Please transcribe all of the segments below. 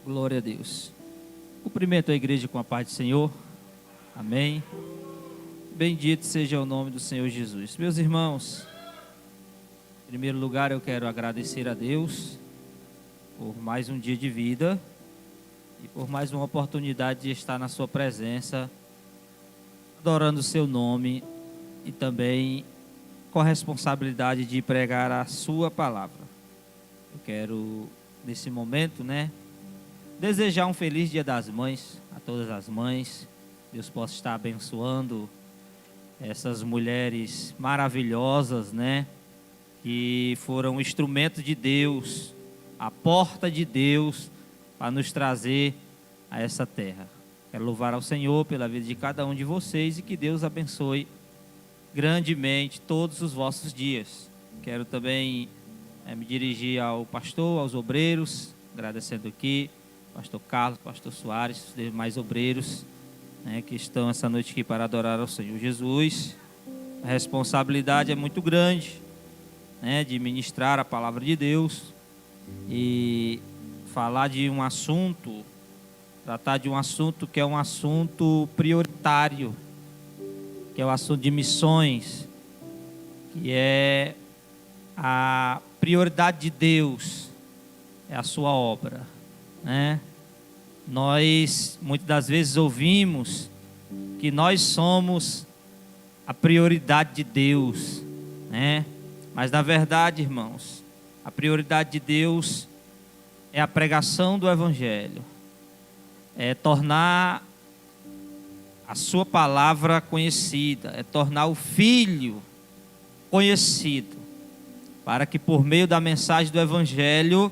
Glória a Deus. Cumprimento a igreja com a paz do Senhor. Amém. Bendito seja o nome do Senhor Jesus. Meus irmãos, em primeiro lugar eu quero agradecer a Deus por mais um dia de vida e por mais uma oportunidade de estar na sua presença, adorando o seu nome e também com a responsabilidade de pregar a sua palavra. Eu quero, nesse momento, desejar um feliz Dia das Mães a todas as mães. Deus possa estar abençoando essas mulheres maravilhosas, que foram instrumento de Deus, a porta de Deus para nos trazer a essa terra. Quero louvar ao Senhor pela vida de cada um de vocês e que Deus abençoe grandemente todos os vossos dias. Quero também me dirigir ao pastor, aos obreiros, agradecendo aqui, pastor Carlos, pastor Soares, os demais obreiros, que estão essa noite aqui para adorar ao Senhor Jesus. A responsabilidade é muito grande, de ministrar a palavra de Deus e falar de um assunto, tratar de um assunto que é um assunto prioritário, que é o assunto de missões, que é a prioridade de Deus, é a sua obra, Nós muitas das vezes ouvimos que nós somos a prioridade de Deus, Mas na verdade, irmãos, a prioridade de Deus é a pregação do Evangelho, é tornar a sua palavra conhecida, é tornar o Filho conhecido, para que por meio da mensagem do Evangelho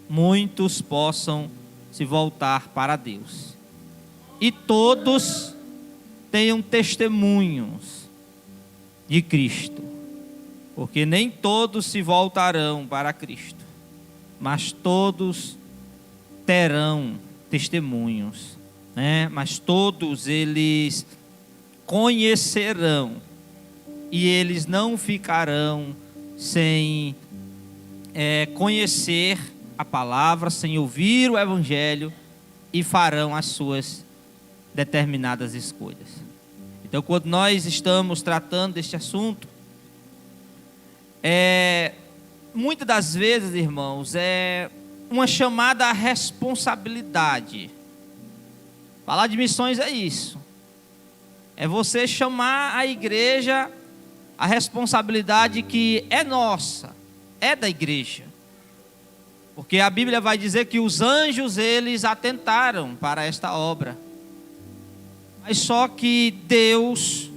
muitos possam se voltar para Deus e todos tenham testemunhos de Cristo, porque nem todos se voltarão para Cristo, mas todos terão testemunhos, mas todos eles conhecerão e eles não ficarão sem conhecer a palavra, sem ouvir o Evangelho, e farão as suas determinadas escolhas. Então, quando nós estamos tratando deste assunto, muitas das vezes, irmãos, é uma chamada à responsabilidade. Falar de missões é isso. É você chamar a igreja a responsabilidade que é nossa, é da igreja. Porque a Bíblia vai dizer que os anjos, eles atentaram para esta obra. Mas só que Deus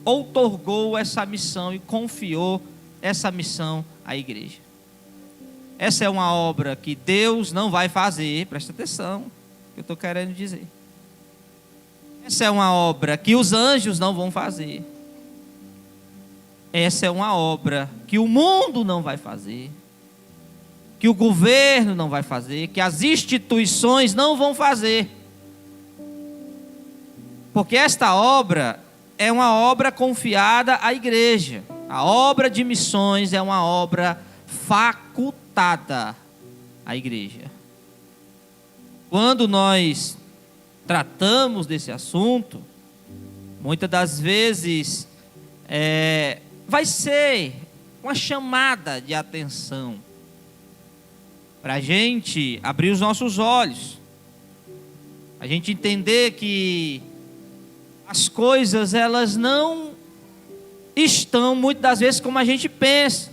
outorgou essa missão e confiou essa missão à igreja. Essa é uma obra que Deus não vai fazer, presta atenção, que eu estou querendo dizer. Essa é uma obra que os anjos não vão fazer. Essa é uma obra que o mundo não vai fazer, que o governo não vai fazer, que as instituições não vão fazer. Porque esta obra é uma obra confiada à igreja. A obra de missões é uma obra facultada à igreja. Quando nós tratamos desse assunto, muitas das vezes vai ser uma chamada de atenção para a gente abrir os nossos olhos, a gente entender que as coisas, elas não estão muitas das vezes como a gente pensa.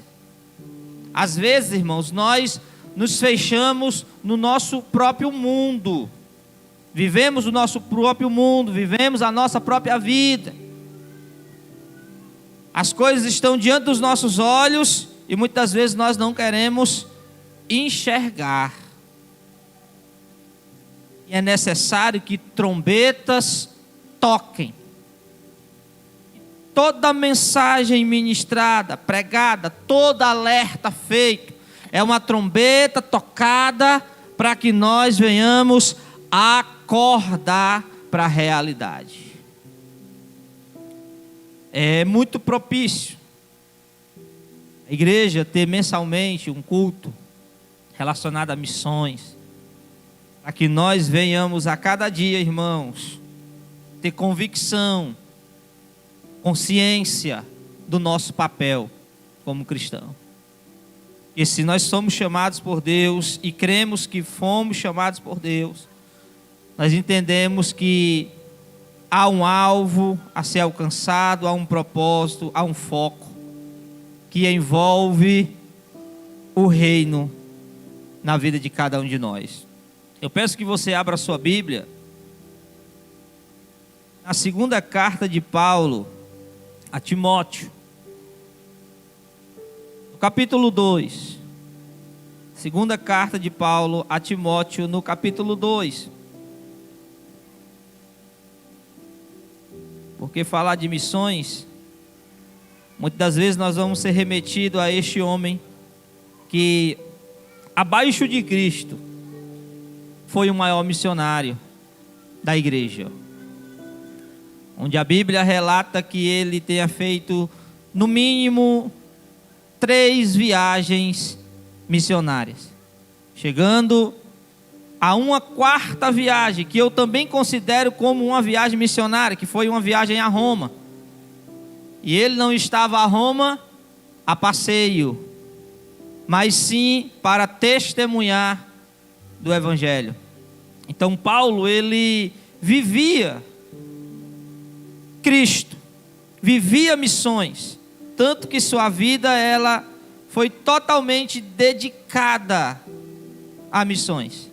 Às vezes, irmãos, nós nos fechamos no nosso próprio mundo, vivemos o nosso próprio mundo, vivemos a nossa própria vida. As coisas estão diante dos nossos olhos e muitas vezes nós não queremos enxergar. E é necessário que trombetas toquem. Toda mensagem ministrada, pregada, todo alerta feito, é uma trombeta tocada para que nós venhamos acordar para a realidade. É muito propício a igreja ter mensalmente um culto relacionado a missões, para que nós venhamos a cada dia, irmãos, ter convicção, consciência do nosso papel como cristão. E se nós somos chamados por Deus e cremos que fomos chamados por Deus, nós entendemos que há um alvo a ser alcançado, há um propósito, há um foco que envolve o reino na vida de cada um de nós. Eu peço que você abra a sua Bíblia na segunda carta de Paulo a Timóteo, no capítulo 2. Segunda carta de Paulo a Timóteo, no capítulo 2. Porque falar de missões, muitas das vezes nós vamos ser remetidos a este homem que, abaixo de Cristo, foi o maior missionário da igreja, onde a Bíblia relata que ele tenha feito no mínimo 3 viagens missionárias, chegando a uma 4ª viagem, que eu também considero como uma viagem missionária, que foi uma viagem a Roma. E ele não estava a Roma a passeio, mas sim para testemunhar do Evangelho. Então Paulo, ele vivia Cristo, vivia missões, tanto que sua vida ela foi totalmente dedicada a missões,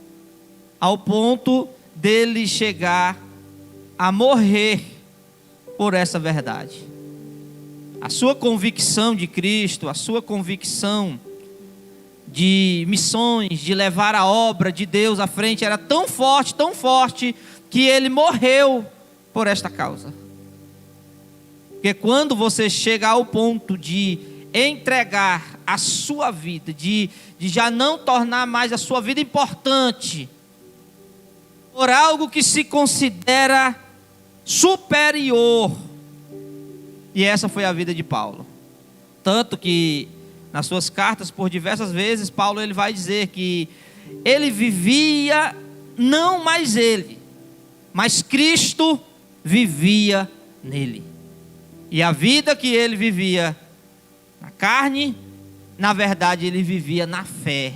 ao ponto dele chegar a morrer por essa verdade. A sua convicção de Cristo, a sua convicção de missões, de levar a obra de Deus à frente, era tão forte, que ele morreu por esta causa. Porque quando você chega ao ponto de entregar a sua vida, de já não tornar mais a sua vida importante, por algo que se considera superior, e essa foi a vida de Paulo. Tanto que nas suas cartas, por diversas vezes, Paulo ele vai dizer que ele vivia, não mais ele, mas Cristo vivia nele. E a vida que ele vivia na carne, na verdade ele vivia na fé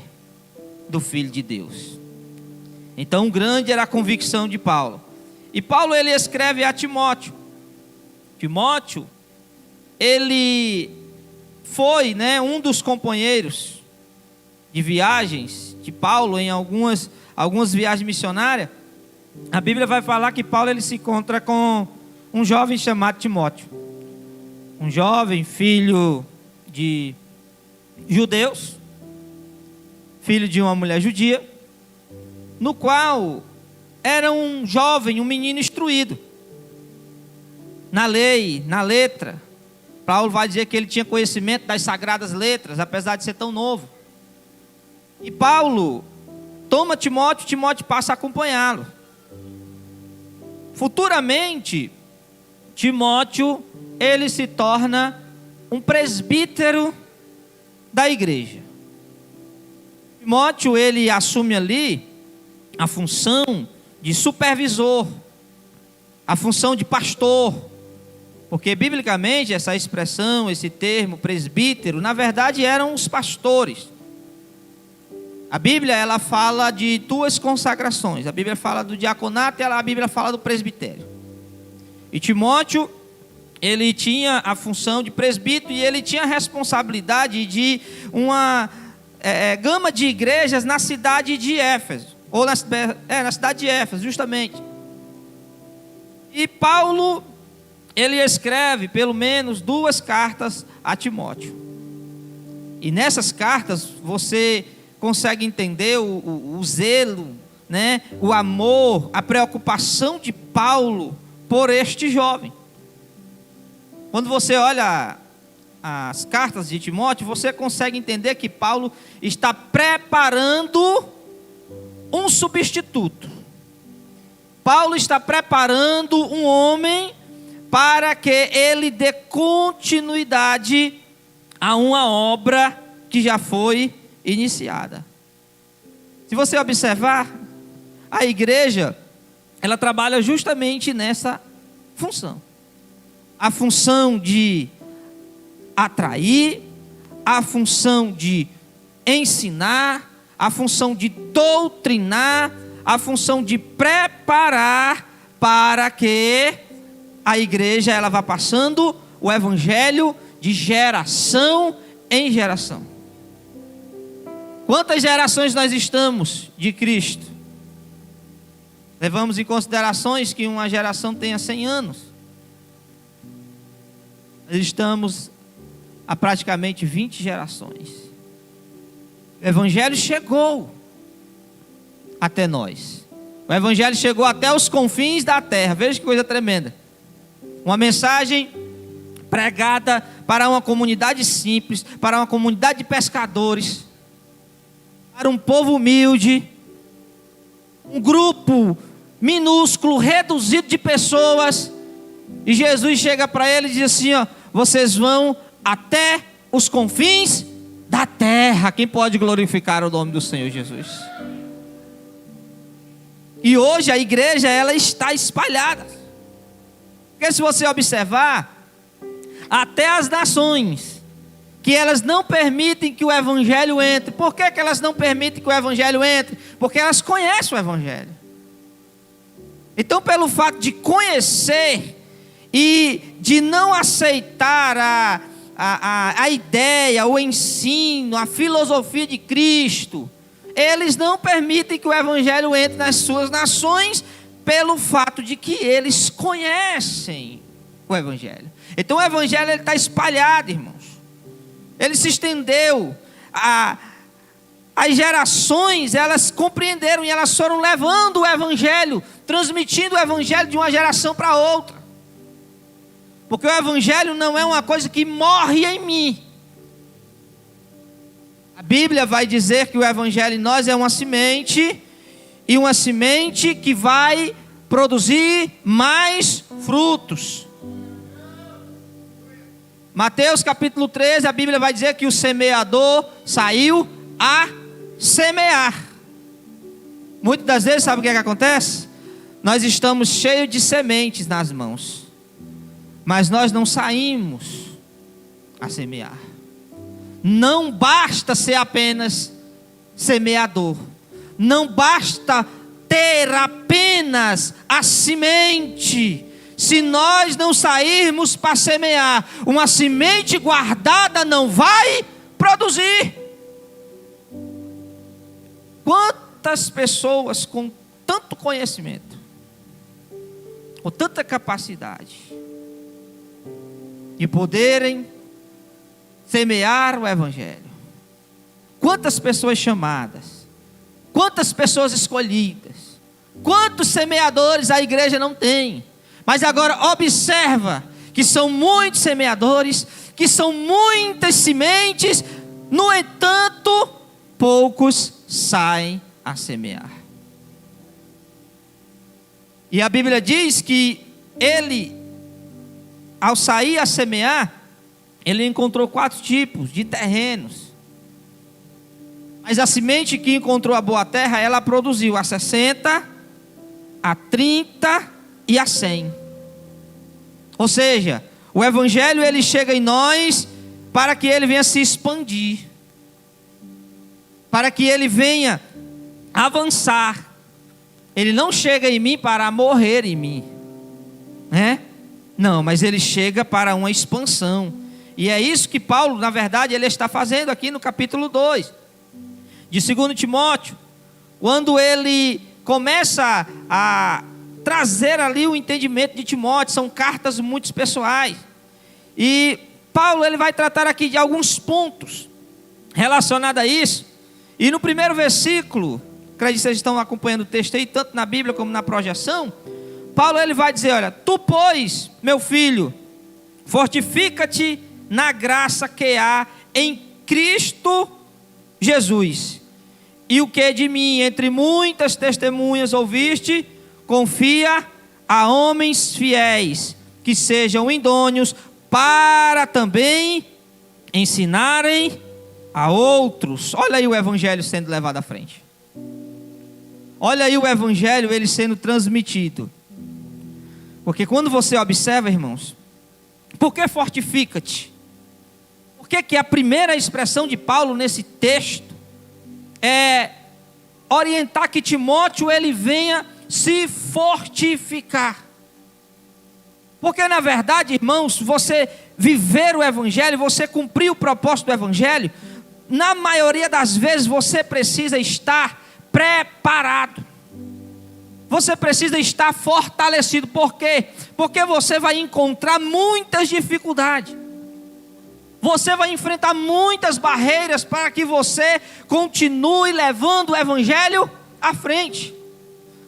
do Filho de Deus. Então grande era a convicção de Paulo. E Paulo ele escreve a Timóteo. Timóteo, ele foi, um dos companheiros de viagens de Paulo em algumas viagens missionárias. A Bíblia vai falar que Paulo ele se encontra com um jovem chamado Timóteo. Um jovem filho de judeus, filho de uma mulher judia, no qual era um jovem, um menino instruído na lei, na letra. Paulo vai dizer que ele tinha conhecimento das sagradas letras, apesar de ser tão novo. E Paulo toma Timóteo, Timóteo passa a acompanhá-lo. Futuramente, Timóteo, ele se torna um presbítero da igreja. Timóteo, ele assume ali a função de supervisor, a função de pastor, porque biblicamente essa expressão, esse termo presbítero, na verdade eram os pastores. A Bíblia ela fala de 2 consagrações, a Bíblia fala do diaconato e a Bíblia fala do presbitério. E Timóteo, ele tinha a função de presbítero e ele tinha a responsabilidade de uma gama de igrejas na cidade de Éfeso, ou na cidade de Éfeso, justamente. E Paulo, ele escreve pelo menos 2 cartas a Timóteo. E nessas cartas você consegue entender o zelo, o amor, a preocupação de Paulo por este jovem. Quando você olha as cartas de Timóteo, você consegue entender que Paulo está preparando um substituto. Paulo está preparando um homem para que ele dê continuidade a uma obra que já foi iniciada. Se você observar, a igreja, ela trabalha justamente nessa função. A função de atrair, a função de ensinar, a função de doutrinar, a função de preparar para que a igreja ela vá passando o evangelho de geração em geração. Quantas gerações nós estamos de Cristo? Levamos em considerações que uma geração tenha 100 anos. Nós estamos há praticamente 20 gerações. O evangelho chegou até nós. O evangelho chegou até os confins da terra. Veja que coisa tremenda. Uma mensagem pregada para uma comunidade simples, para uma comunidade de pescadores, para um povo humilde, um grupo minúsculo, reduzido de pessoas. E Jesus chega para ele e diz assim, ó, vocês vão até os confins da terra. Quem pode glorificar o nome do Senhor Jesus? E hoje a igreja ela está espalhada. Porque se você observar, até as nações, que elas não permitem que o evangelho entre. Por que elas não permitem que o evangelho entre? Porque elas conhecem o evangelho. Então, pelo fato de conhecer e de não aceitar a ideia, o ensino, a filosofia de Cristo, eles não permitem que o evangelho entre nas suas nações, pelo fato de que eles conhecem o evangelho. Então o evangelho está espalhado, irmãos. Ele se estendeu. As gerações, elas compreenderam e elas foram levando o evangelho, transmitindo o evangelho de uma geração para outra. Porque o evangelho não é uma coisa que morre em mim. A Bíblia vai dizer que o evangelho em nós é uma semente, e uma semente que vai produzir mais frutos. Mateus capítulo 13, a Bíblia vai dizer que o semeador saiu a semear. Muitas das vezes, sabe o que acontece? Nós estamos cheios de sementes nas mãos, mas nós não saímos a semear. Não basta ser apenas semeador. Não basta ter apenas a semente. Se nós não sairmos para semear, uma semente guardada não vai produzir. Quantas pessoas com tanto conhecimento, com tanta capacidade de poderem semear o evangelho. Quantas pessoas chamadas, quantas pessoas escolhidas, quantos semeadores a igreja não tem. Mas agora observa que são muitos semeadores, que são muitas sementes, no entanto, poucos saem a semear. E a Bíblia diz que ele, ao sair a semear, ele encontrou 4 tipos de terrenos. Mas a semente que encontrou a boa terra, ela produziu a 60, a 30 e a 100. Ou seja, o evangelho ele chega em nós para que ele venha se expandir, para que ele venha avançar. Ele não chega em mim para morrer em mim, né? Não, mas ele chega para uma expansão. E é isso que Paulo, na verdade, ele está fazendo aqui no capítulo 2 de 2 Timóteo, quando ele começa a trazer ali o entendimento de Timóteo. São cartas muito pessoais, e Paulo ele vai tratar aqui de alguns pontos relacionados a isso. E no primeiro versículo, acredito que vocês estão acompanhando o texto aí, tanto na Bíblia como na projeção, Paulo ele vai dizer, olha, tu pois, meu filho, fortifica-te na graça que há em Cristo Jesus. E o que de mim, entre muitas testemunhas ouviste, confia a homens fiéis, que sejam idôneos para também ensinarem a outros. Olha aí o evangelho sendo levado à frente. Olha aí o evangelho, ele sendo transmitido. Porque quando você observa, irmãos, por que fortifica-te? Por que a primeira expressão de Paulo nesse texto é orientar que Timóteo ele venha se fortificar? Porque na verdade, irmãos, você viver o evangelho, você cumprir o propósito do evangelho, na maioria das vezes você precisa estar preparado. Você precisa estar fortalecido. Por quê? Porque você vai encontrar muitas dificuldades. Você vai enfrentar muitas barreiras para que você continue levando o evangelho à frente.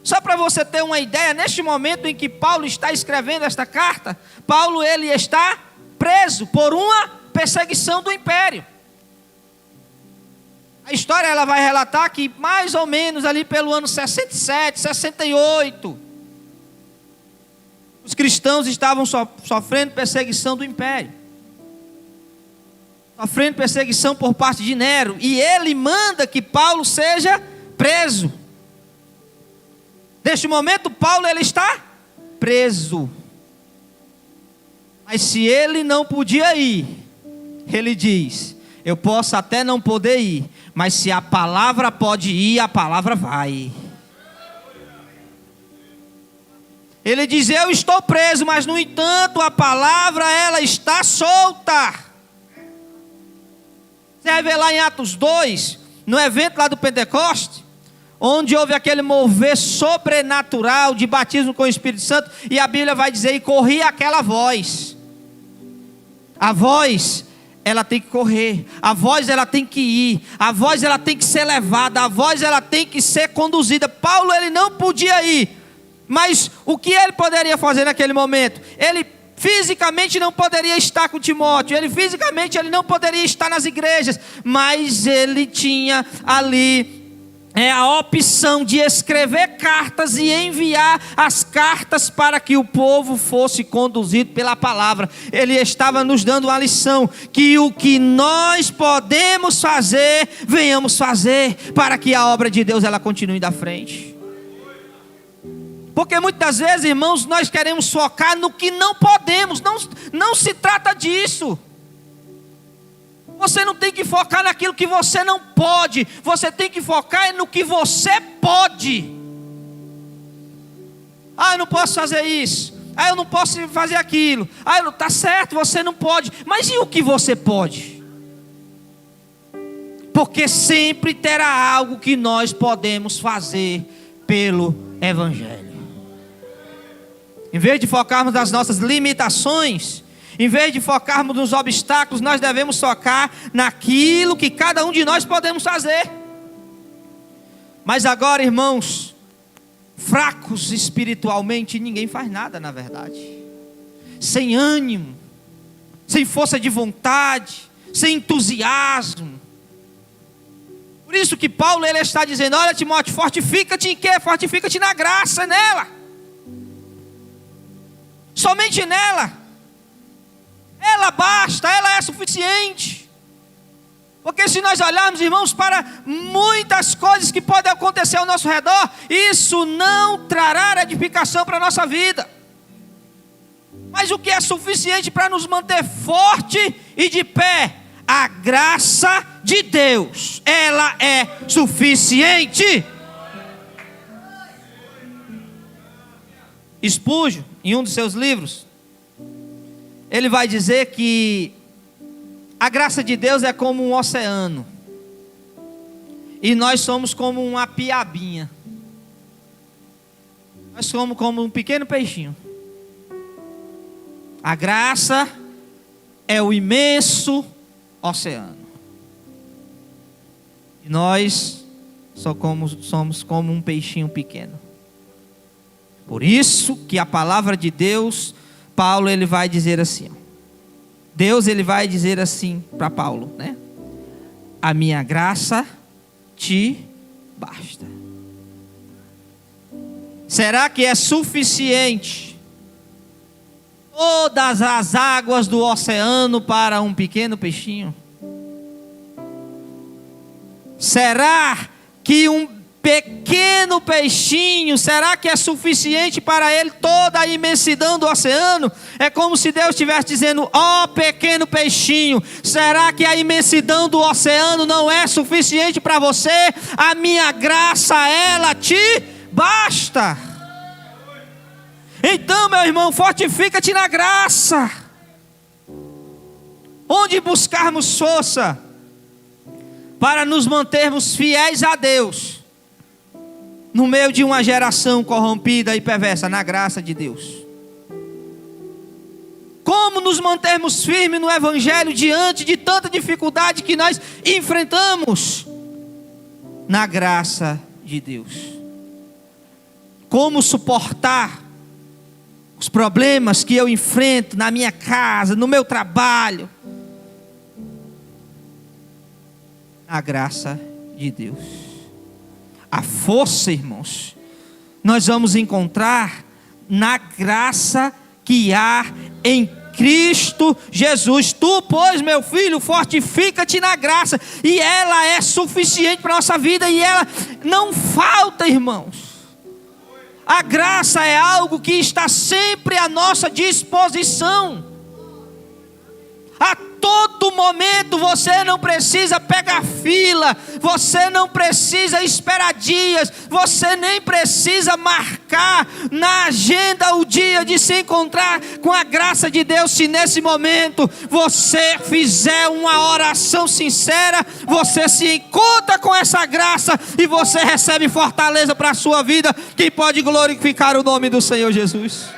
Só para você ter uma ideia, neste momento em que Paulo está escrevendo esta carta, Paulo ele está preso por uma perseguição do império. A história ela vai relatar que mais ou menos ali pelo ano 67, 68, os cristãos estavam sofrendo perseguição do império. Sofrendo perseguição por parte de Nero. E ele manda que Paulo seja preso. Neste momento Paulo ele está preso. Mas se ele não podia ir, ele diz: eu posso até não poder ir, mas se a palavra pode ir, a palavra vai. Ele diz: eu estou preso, mas no entanto a palavra ela está solta. Você vai ver lá em Atos 2, no evento lá do Pentecoste, onde houve aquele mover sobrenatural de batismo com o Espírito Santo, e a Bíblia vai dizer: e corria aquela voz. A voz ela tem que correr, a voz ela tem que ir, a voz ela tem que ser levada, a voz ela tem que ser conduzida. Paulo ele não podia ir, mas o que ele poderia fazer naquele momento? Ele fisicamente não poderia estar com Timóteo, ele fisicamente ele não poderia estar nas igrejas, mas ele tinha ali a opção de escrever cartas e enviar as cartas para que o povo fosse conduzido pela palavra. Ele estava nos dando uma lição, que o que nós podemos fazer, venhamos fazer, para que a obra de Deus ela continue da frente. Porque muitas vezes, irmãos, nós queremos focar no que não podemos. Não se trata disso. Você não tem que focar naquilo que você não pode. Você tem que focar no que você pode. Ah, eu não posso fazer isso. Ah, eu não posso fazer aquilo. Ah, tá certo, você não pode. Mas e o que você pode? Porque sempre terá algo que nós podemos fazer pelo evangelho. Em vez de focarmos nas nossas limitações, em vez de focarmos nos obstáculos, nós devemos focar naquilo que cada um de nós podemos fazer. Mas agora, irmãos, fracos espiritualmente, ninguém faz nada na verdade. Sem ânimo, sem força de vontade, sem entusiasmo. Por isso que Paulo ele está dizendo: olha, Timóteo, fortifica-te em quê? Fortifica-te na graça, nela. Somente nela. Ela basta, ela é suficiente. Porque se nós olharmos, irmãos, para muitas coisas que podem acontecer ao nosso redor, isso não trará edificação para a nossa vida. Mas o que é suficiente para nos manter forte e de pé? A graça de Deus, ela é suficiente. Spurgeon, em um dos seus livros, ele vai dizer que a graça de Deus é como um oceano, e nós somos como uma piabinha. Nós somos como um pequeno peixinho. A graça é o imenso oceano, e nós somos como um peixinho pequeno. Por isso que a palavra de Deus, Paulo ele vai dizer assim, Deus ele vai dizer assim para Paulo, né? A minha graça te basta. Será que é suficiente todas as águas do oceano para um pequeno peixinho? Será que um pequeno pequeno peixinho, será que é suficiente para ele toda a imensidão do oceano? É como se Deus estivesse dizendo: ó pequeno peixinho, será que a imensidão do oceano não é suficiente para você? A minha graça, ela te basta. Então, meu irmão, fortifica-te na graça. Onde buscarmos força para nos mantermos fiéis a Deus, no meio de uma geração corrompida e perversa? Na graça de Deus. Como nos mantermos firmes no Evangelho diante de tanta dificuldade que nós enfrentamos? Na graça de Deus. Como suportar os problemas que eu enfrento na minha casa, no meu trabalho? A graça de Deus. A força, irmãos, nós vamos encontrar na graça que há em Cristo Jesus. Tu, pois, meu filho, fortifica-te na graça, e ela é suficiente para a nossa vida, e ela não falta, irmãos. A graça é algo que está sempre à nossa disposição. A todo momento você não precisa pegar fila, você não precisa esperar dias, você nem precisa marcar na agenda o dia de se encontrar com a graça de Deus. Se nesse momento você fizer uma oração sincera, você se encontra com essa graça e você recebe fortaleza para a sua vida, que pode glorificar o nome do Senhor Jesus.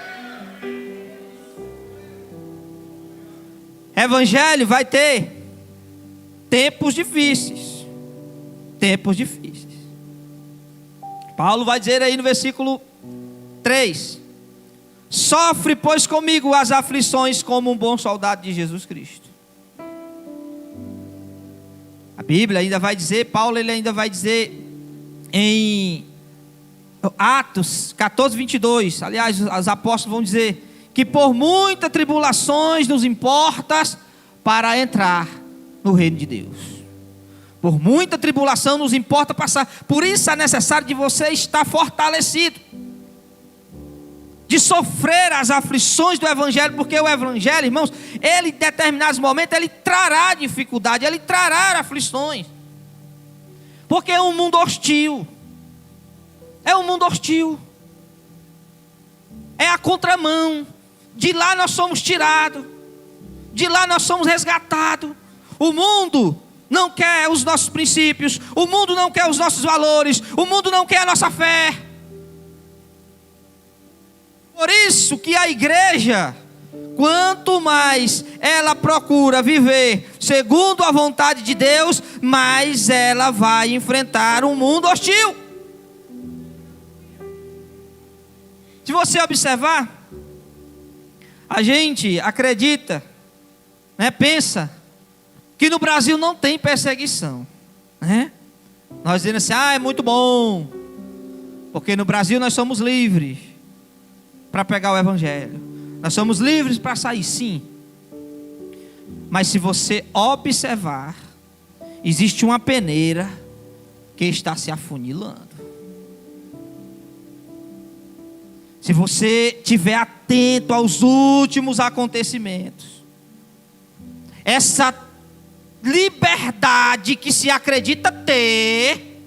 Evangelho vai ter tempos difíceis. Tempos difíceis. Paulo vai dizer aí no versículo 3: sofre, pois, comigo as aflições como um bom soldado de Jesus Cristo. A Bíblia ainda vai dizer, Paulo ele ainda vai dizer em Atos 14, 22, aliás, os apóstolos vão dizer que por muitas tribulações nos importa para entrar no reino de Deus. Por muita tribulação nos importa passar. Por isso é necessário de você estar fortalecido, de sofrer as aflições do Evangelho, porque o Evangelho, irmãos, ele em determinados momentos, ele trará dificuldade, ele trará aflições, porque é um mundo hostil, é um mundo hostil, é a contramão. De lá nós somos tirados, de lá nós somos resgatados. O mundo não quer os nossos princípios, o mundo não quer os nossos valores, o mundo não quer a nossa fé. Por isso que a igreja, quanto mais ela procura viver segundo a vontade de Deus, mais ela vai enfrentar um mundo hostil. Se você observar, a gente acredita, né, pensa que no Brasil não tem perseguição, né? Nós dizemos assim: é muito bom, porque no Brasil nós somos livres para pegar o Evangelho, nós somos livres para sair, sim. Mas se você observar, existe uma peneira que está se afunilando. Se você estiver atento aos últimos acontecimentos, essa liberdade que se acredita ter,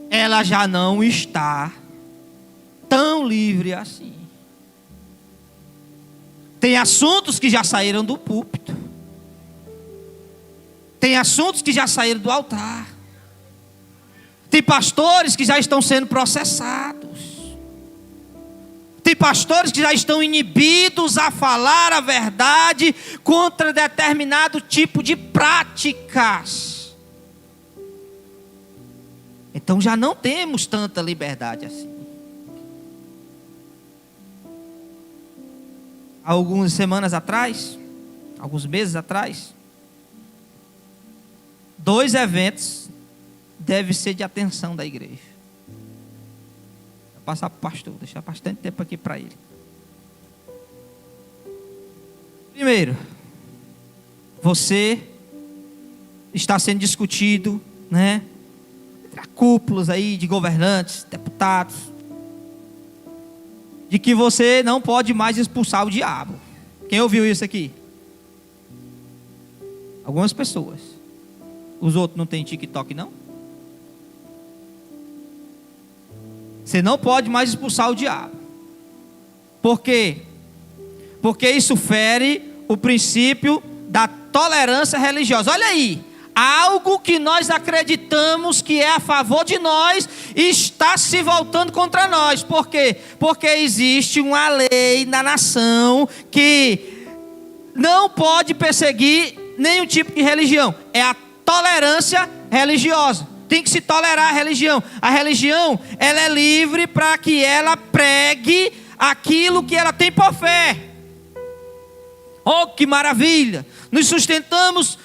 ela já não está tão livre assim. Tem assuntos que já saíram do púlpito, tem assuntos que já saíram do altar, tem pastores que já estão sendo processados, tem pastores que já estão inibidos a falar a verdade contra determinado tipo de práticas. Então já não temos tanta liberdade assim. Algumas semanas atrás, alguns meses atrás, 2 eventos devem ser de atenção da igreja. Vou passar para o pastor, deixar bastante tempo aqui para ele. Primeiro, você está sendo discutido, né? cúpulas aí de governantes, deputados, de que você não pode mais expulsar o diabo. Quem ouviu isso aqui? Algumas pessoas. Os outros não têm TikTok, não? Você não pode mais expulsar o diabo. Por quê? Porque isso fere o princípio da tolerância religiosa. Olha aí, algo que nós acreditamos que é a favor de nós está se voltando contra nós. Por quê? Porque existe uma lei na nação que não pode perseguir nenhum tipo de religião. É a tolerância religiosa. Tem que se tolerar a religião. A religião, ela é livre para que ela pregue aquilo que ela tem por fé. Oh, que maravilha! Nos sustentamos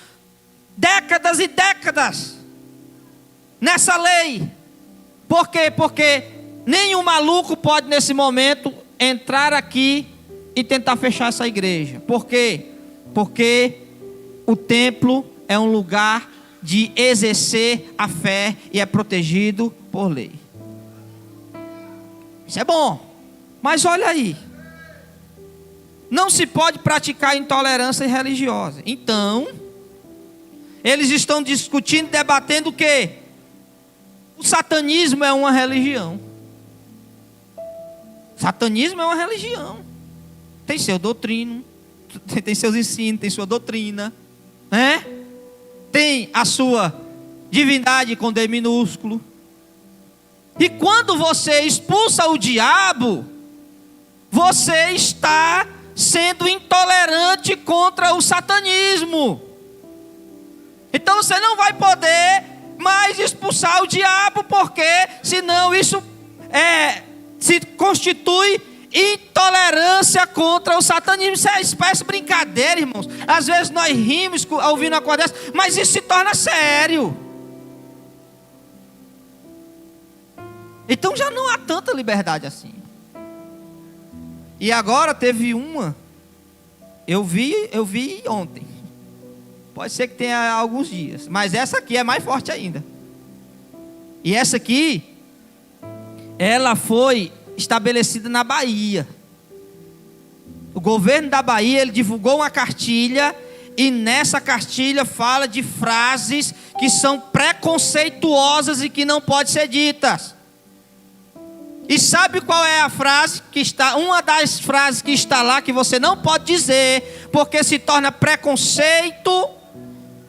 décadas e décadas nessa lei. Por quê? Porque nenhum maluco pode nesse momento entrar aqui e tentar fechar essa igreja. Por quê? Porque o templo é um lugar de exercer a fé e é protegido por lei. Isso é bom. Mas olha aí, não se pode praticar intolerância religiosa. Então, eles estão discutindo, debatendo o quê? O satanismo é uma religião. Satanismo é uma religião. Tem seu doutrino, tem seus ensinos, tem sua doutrina, né? Tem a sua divindade com D minúsculo. E quando você expulsa o diabo, você está sendo intolerante contra o satanismo. Então você não vai poder mais expulsar o diabo, porque senão isso se constitui intolerância contra o satanismo. Isso é espécie de brincadeira, irmãos. Às vezes nós rimos ouvindo uma coisa dessa, mas isso se torna sério. Então já não há tanta liberdade assim. E agora teve uma, eu vi ontem. Pode ser que tenha alguns dias, mas essa aqui é mais forte ainda. E essa aqui, ela foi estabelecida na Bahia. O governo da Bahia, ele divulgou uma cartilha, e nessa cartilha fala de frases que são preconceituosas e que não podem ser ditas. E sabe qual é a frase que está, uma das frases que está lá, que você não pode dizer, porque se torna preconceito?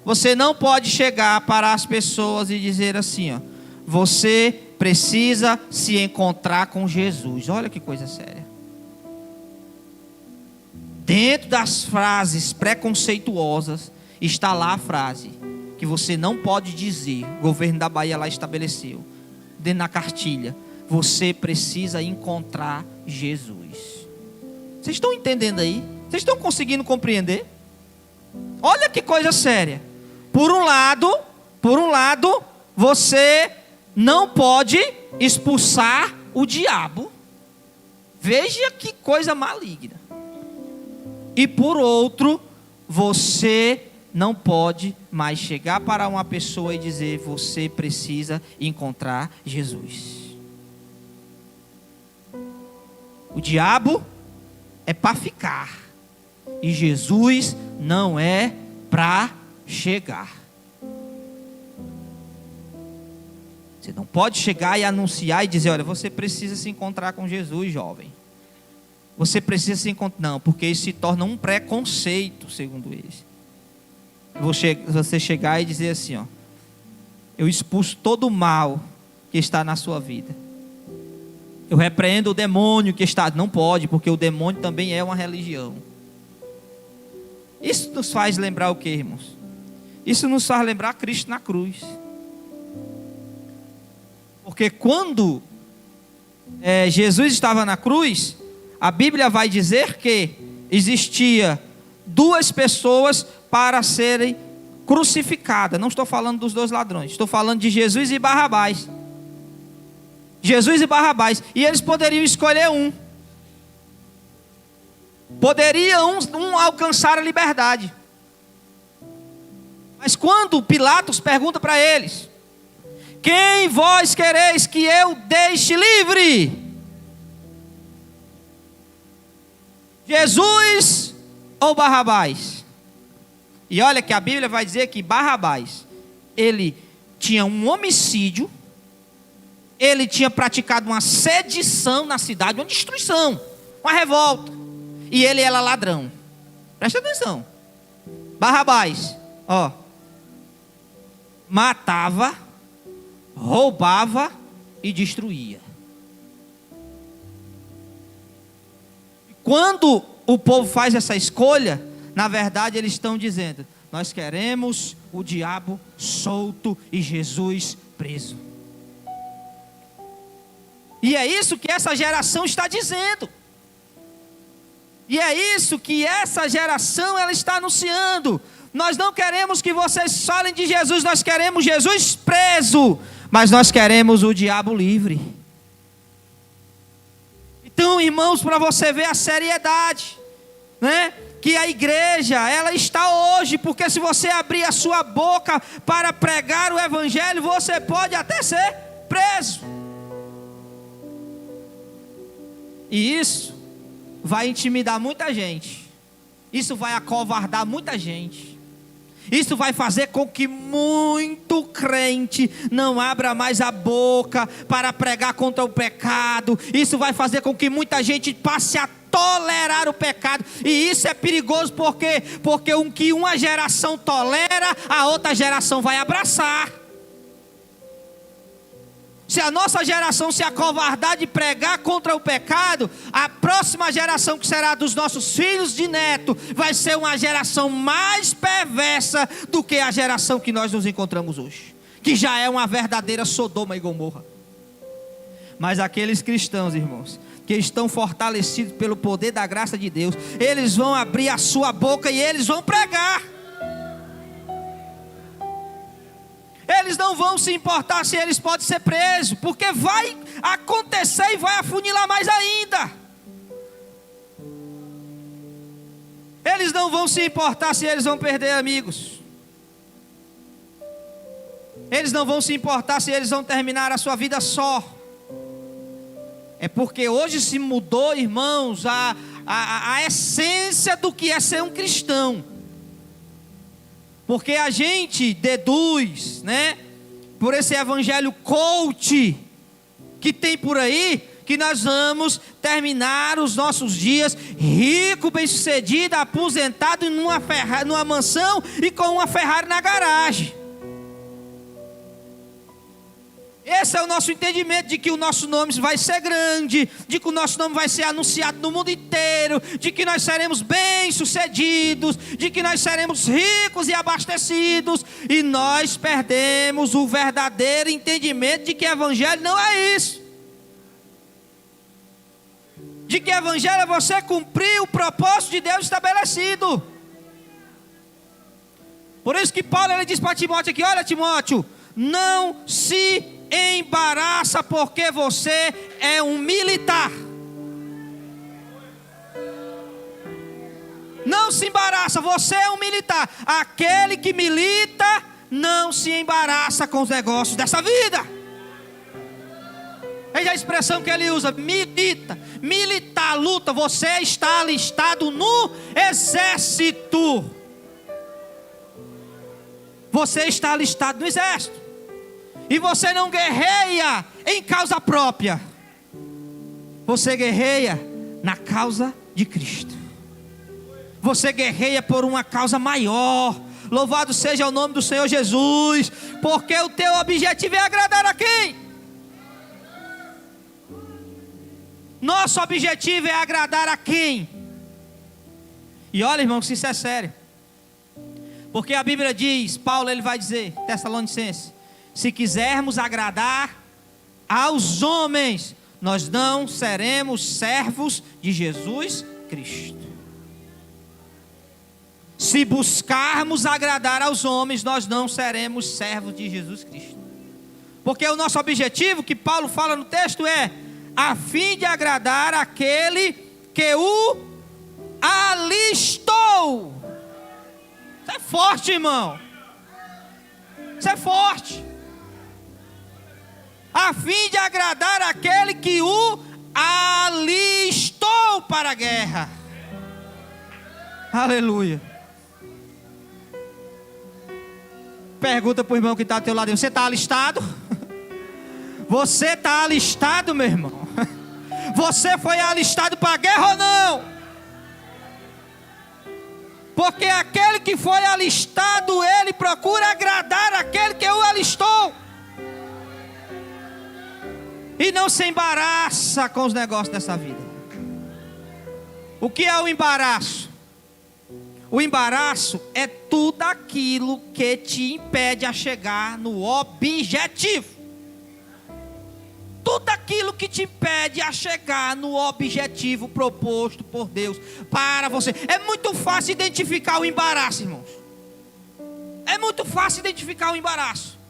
Você não pode chegar para as pessoas e dizer assim, ó: você precisa se encontrar com Jesus. Olha que coisa séria. Dentro das frases preconceituosas está lá a frase que você não pode dizer. O governo da Bahia lá estabeleceu, dentro da cartilha: você precisa encontrar Jesus. Vocês estão entendendo aí? Vocês estão conseguindo compreender? Olha que coisa séria. Por um lado, você não pode expulsar o diabo. Veja que coisa maligna. E por outro, você não pode mais chegar para uma pessoa e dizer: você precisa encontrar Jesus. O diabo é para ficar, e Jesus não é para chegar. Você não pode chegar e anunciar e dizer: olha, você precisa se encontrar com Jesus, jovem. Você precisa se encontrar. Não, porque isso se torna um preconceito, segundo eles. Você chegar e dizer assim, ó: eu expulso todo o mal que está na sua vida. Eu repreendo o demônio que está. Não pode, porque o demônio também é uma religião. Isso nos faz lembrar o que, irmãos? Isso nos faz lembrar Cristo na cruz. Porque quando Jesus estava na cruz, a Bíblia vai dizer que existia duas pessoas para serem crucificadas. Não estou falando dos dois ladrões, estou falando de Jesus e Barrabás. Jesus e Barrabás. E eles poderiam escolher um. Poderia um alcançar a liberdade. Mas quando Pilatos pergunta para eles: quem vós quereis que eu deixe livre? Jesus ou Barrabás? E olha que a Bíblia vai dizer que Barrabás, ele tinha um homicídio, ele tinha praticado uma sedição na cidade, uma destruição, uma revolta, e ele era ladrão. Presta atenção. Barrabás, matava, roubava e destruía. Quando o povo faz essa escolha, na verdade eles estão dizendo: nós queremos o diabo solto e Jesus preso. E é isso que essa geração está dizendo. E é isso que essa geração ela está anunciando. Nós não queremos que vocês falem de Jesus, nós queremos Jesus preso, mas nós queremos o diabo livre. Então, irmãos, para você ver a seriedade, né? Que a igreja, ela está hoje, porque se você abrir a sua boca para pregar o evangelho, você pode até ser preso. E isso vai intimidar muita gente. Isso vai acovardar muita gente. Isso vai fazer com que muito crente não abra mais a boca para pregar contra o pecado. Isso vai fazer com que muita gente passe a tolerar o pecado. E isso é perigoso porque o que uma geração tolera, a outra geração vai abraçar. Se a nossa geração se acovardar de pregar contra o pecado, a próxima geração, que será dos nossos filhos de neto, vai ser uma geração mais perversa do que a geração que nós nos encontramos hoje, que já é uma verdadeira Sodoma e Gomorra. Mas aqueles cristãos, irmãos, que estão fortalecidos pelo poder da graça de Deus, eles vão abrir a sua boca e eles vão pregar. Eles não vão se importar se eles podem ser presos, porque vai acontecer e vai afunilar mais ainda. Eles não vão se importar se eles vão perder amigos. Eles não vão se importar se eles vão terminar a sua vida só. É porque hoje se mudou, irmãos, a essência do que é ser um cristão. Porque a gente deduz, né, por esse evangelho coach que tem por aí, que nós vamos terminar os nossos dias rico, bem-sucedido, aposentado numa mansão e com uma Ferrari na garagem. Esse é o nosso entendimento de que o nosso nome vai ser grande, de que o nosso nome vai ser anunciado no mundo inteiro, de que nós seremos bem-sucedidos, de que nós seremos ricos e abastecidos, e nós perdemos o verdadeiro entendimento de que evangelho não é isso. De que evangelho é você cumprir o propósito de Deus estabelecido. Por isso que Paulo ele diz para Timóteo aqui: olha, Timóteo, não se embaraça, porque você é um militar. Não se embaraça, você é um militar. Aquele que milita não se embaraça com os negócios dessa vida. Veja a expressão que ele usa: milita, militar, luta. Você está alistado no exército. Você está alistado no exército. E você não guerreia em causa própria. Você guerreia na causa de Cristo. Você guerreia por uma causa maior. Louvado seja o nome do Senhor Jesus. Porque o teu objetivo é agradar a quem? Nosso objetivo é agradar a quem? E olha, irmão, que isso é sério. Porque a Bíblia diz, Paulo ele vai dizer, Tessalonicenses: se quisermos agradar aos homens, nós não seremos servos de Jesus Cristo. Se buscarmos agradar aos homens, nós não seremos servos de Jesus Cristo. Porque o nosso objetivo, que Paulo fala no texto, é a fim de agradar aquele que o alistou. Isso é forte, irmão. Isso é forte. a fim de agradar aquele que o alistou para a guerra. Aleluia. Pergunta para o irmão que está ao teu lado: você está alistado? Você está alistado, meu irmão? Você foi alistado para a guerra ou não? Porque aquele que foi alistado, ele procura agradar aquele que o alistou. E não se embaraça com os negócios dessa vida. O que é o embaraço? O embaraço é tudo aquilo que te impede a chegar no objetivo. Tudo aquilo que te impede a chegar no objetivo proposto por Deus para você. É muito fácil identificar o embaraço, irmãos. É muito fácil identificar o embaraço.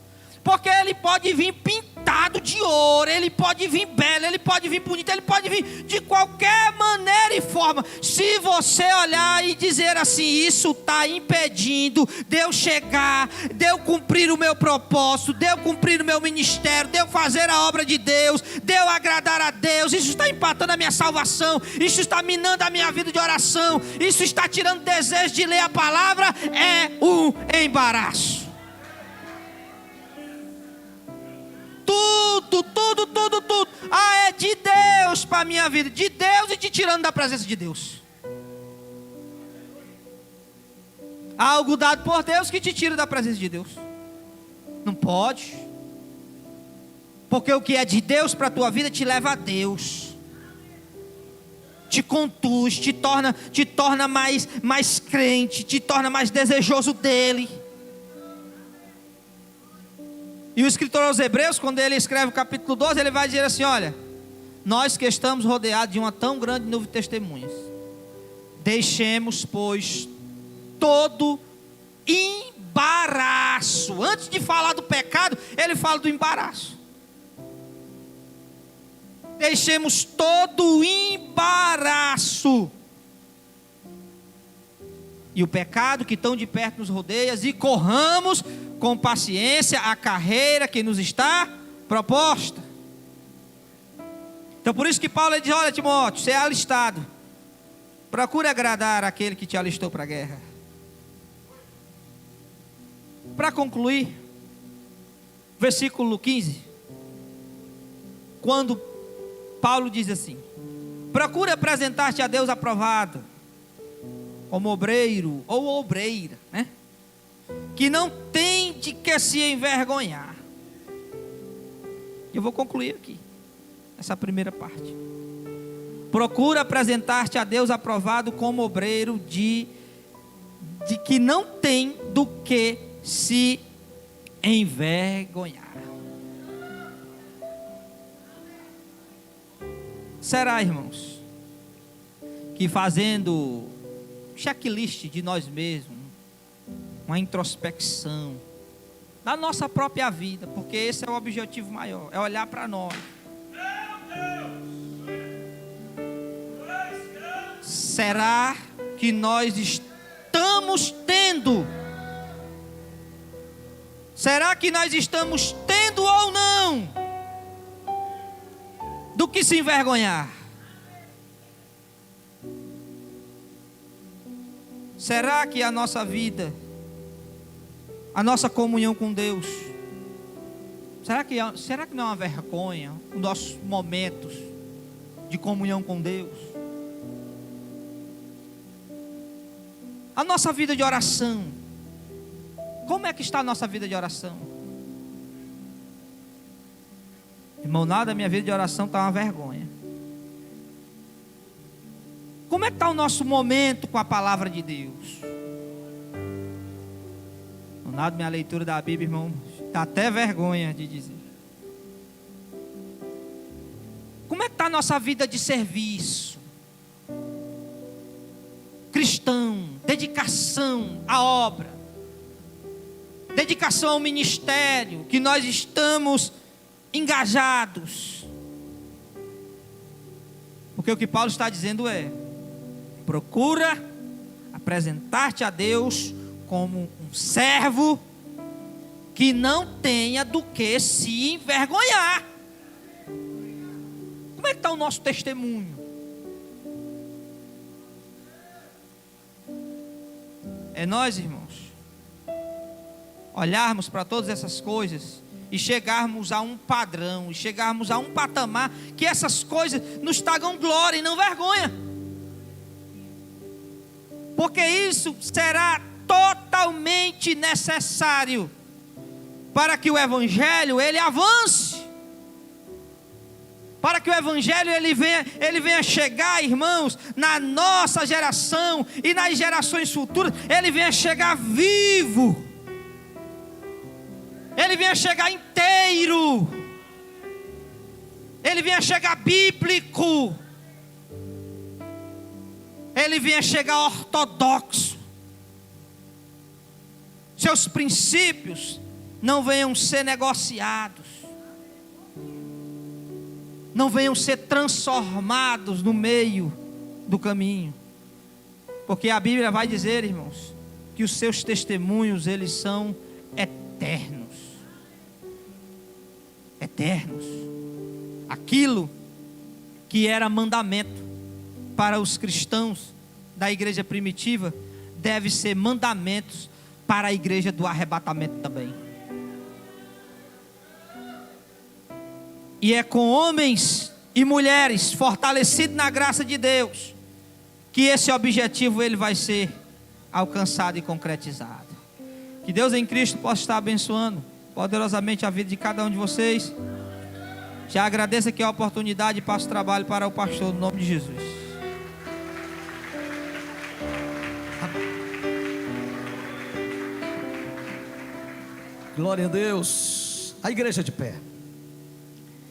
Porque ele pode vir pintado de ouro, ele pode vir belo, ele pode vir bonito, ele pode vir de qualquer maneira e forma. Se você olhar e dizer assim: isso está impedindo de eu chegar, de eu cumprir o meu propósito, de eu cumprir o meu ministério, de eu fazer a obra de Deus, de eu agradar a Deus, isso está empatando a minha salvação, isso está minando a minha vida de oração, isso está tirando o desejo de ler a palavra, é um embaraço. Tudo. Ah, é de Deus para a minha vida. De Deus e te tirando da presença de Deus. Algo dado por Deus que te tira da presença de Deus. Não pode. Porque o que é de Deus para a tua vida te leva a Deus. Te conduz, te torna mais crente, te torna mais desejoso dele. E o escritor aos Hebreus, quando ele escreve o capítulo 12, ele vai dizer assim: olha, nós que estamos rodeados de uma tão grande nuvem de testemunhas, deixemos, pois, todo embaraço. Antes de falar do pecado, ele fala do embaraço. Deixemos todo embaraço e o pecado que tão de perto nos rodeia, e corramos com paciência a carreira que nos está proposta. Então por isso que Paulo diz: olha, Timóteo, você é alistado, procure agradar aquele que te alistou para a guerra. Para concluir, versículo 15, quando Paulo diz assim: procure apresentar-te a Deus aprovado, como obreiro ou obreira, né? Que não tem de que se envergonhar. Eu vou concluir aqui essa primeira parte. Procura apresentar-te a Deus aprovado como obreiro de que não tem do que se envergonhar. Será, irmãos, que fazendo checklist de nós mesmos, uma introspecção da nossa própria vida, porque esse é o objetivo maior, é olhar para nós. Será que nós estamos tendo? Será que nós estamos tendo ou não do que se envergonhar? Será que a nossa vida, a nossa comunhão com Deus, será que não é uma vergonha os nossos momentos de comunhão com Deus? A nossa vida de oração, como é que está a nossa vida de oração? Irmão, nada, minha vida de oração está uma vergonha. Como é que está o nosso momento com a palavra de Deus? Nada, minha leitura da Bíblia, irmão, dá até vergonha de dizer. Como é que está a nossa vida de serviço? Cristão, dedicação à obra, dedicação ao ministério, que nós estamos engajados. Porque o que Paulo está dizendo é: procura apresentar-te a Deus como um servo que não tenha do que se envergonhar. é que está o nosso testemunho? É nós, irmãos, olharmos para todas essas coisas e chegarmos a um padrão, e chegarmos a um patamar que essas coisas nos tragam glória e não vergonha, porque isso será totalmente necessário para que o Evangelho ele avance, para que o Evangelho ele venha chegar, irmãos, na nossa geração e nas gerações futuras, ele venha chegar vivo, ele venha chegar inteiro, ele venha chegar bíblico, ele venha chegar ortodoxo, seus princípios não venham ser negociados, não venham ser transformados no meio do caminho, porque a Bíblia vai dizer, irmãos, que os seus testemunhos eles são eternos. Eternos. Aquilo que era mandamento para os cristãos da igreja primitiva deve ser mandamentos para a igreja do arrebatamento também. E é com homens e mulheres fortalecidos na graça de Deus que esse objetivo ele vai ser alcançado e concretizado. Que Deus em Cristo possa estar abençoando poderosamente a vida de cada um de vocês. Já agradeço aqui a oportunidade e passo o trabalho para o pastor no nome de Jesus. Glória a Deus. A igreja de pé.